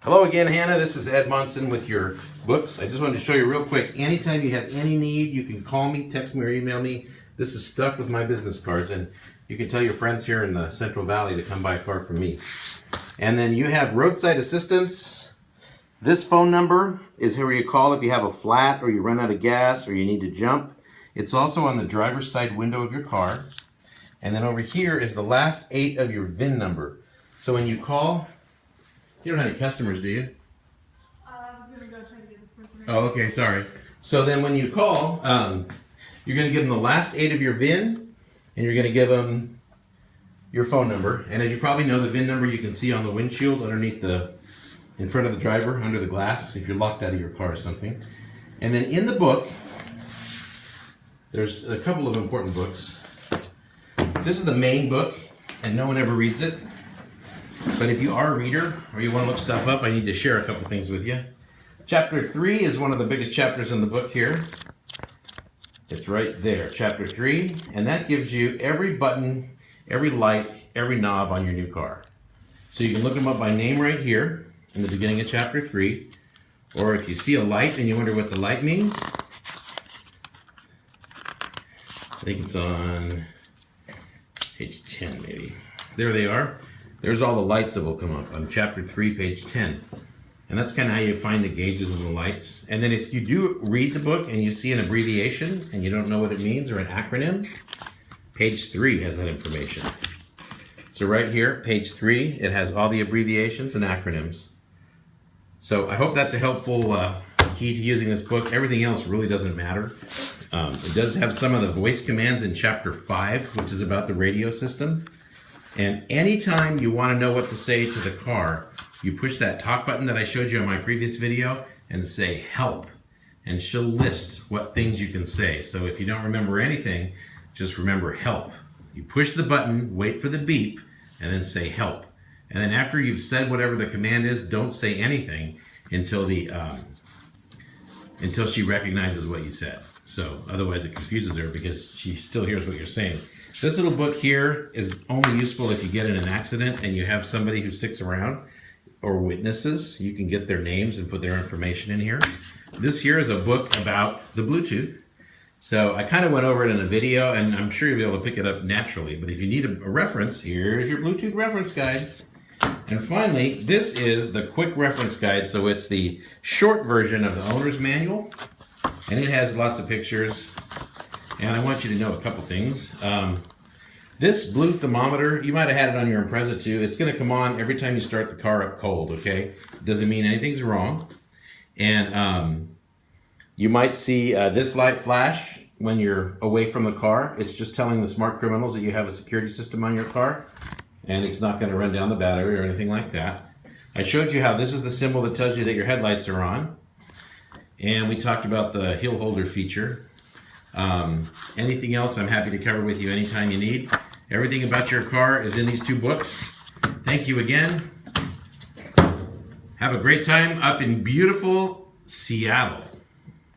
Hello again, Hannah. This is Ed Monson with your books. I just wanted to show you real quick. Anytime you have any need, you can call me, text me, or email me. This is stuffed with my business cards, and you can tell your friends here in the Central Valley to come buy a car from me. And then you have roadside assistance. This phone number is where you call if you have a flat or you run out of gas or you need to jump. It's also on the driver's side window of your car. And then over here is the last 8 of your VIN number. So when you call, you don't have any customers, do you? I was going to go try to get this person. Oh, okay, sorry. So then when you call, you're going to give them the last 8 of your VIN, and you're going to give them your phone number. And as you probably know, the VIN number you can see on the windshield underneath in front of the driver, under the glass, if you're locked out of your car or something. And then in the book, there's a couple of important books. This is the main book, and no one ever reads it. But if you are a reader or you want to look stuff up, I need to share a couple things with you. Chapter 3 is one of the biggest chapters in the book here. It's right there, chapter 3. And that gives you every button, every light, every knob on your new car. So you can look them up by name right here in the beginning of chapter 3. Or if you see a light and you wonder what the light means, I think it's on page 10 maybe. There they are. There's all the lights that will come up on chapter 3, page 10. And that's kind of how you find the gauges of the lights. And then if you do read the book and you see an abbreviation and you don't know what it means or an acronym, page 3 has that information. So right here, page 3, it has all the abbreviations and acronyms. So I hope that's a helpful key to using this book. Everything else really doesn't matter. It does have some of the voice commands in chapter 5, which is about the radio system. And anytime you want to know what to say to the car, you push that talk button that I showed you on my previous video and say help. And she'll list what things you can say. So if you don't remember anything, just remember help. You push the button, wait for the beep, and then say help. And then after you've said whatever the command is, don't say anything until she recognizes what you said. So otherwise it confuses her because she still hears what you're saying. This little book here is only useful if you get in an accident and you have somebody who sticks around or witnesses. You can get their names and put their information in here. This here is a book about the Bluetooth. So I kind of went over it in a video, and I'm sure you'll be able to pick it up naturally. But if you need a reference, here's your Bluetooth reference guide. And finally, this is the quick reference guide. So it's the short version of the owner's manual. And it has lots of pictures. And I want you to know a couple things. This blue thermometer, you might have had it on your Impreza too. It's going to come on every time you start the car up cold, okay? Doesn't mean anything's wrong. And you might see this light flash when you're away from the car. It's just telling the smart criminals that you have a security system on your car. And it's not going to run down the battery or anything like that. I showed you how this is the symbol that tells you that your headlights are on. And we talked about the hill holder feature. Anything else I'm happy to cover with you anytime you need. Everything about your car is in these 2 books. Thank you again. Have a great time up in beautiful Seattle.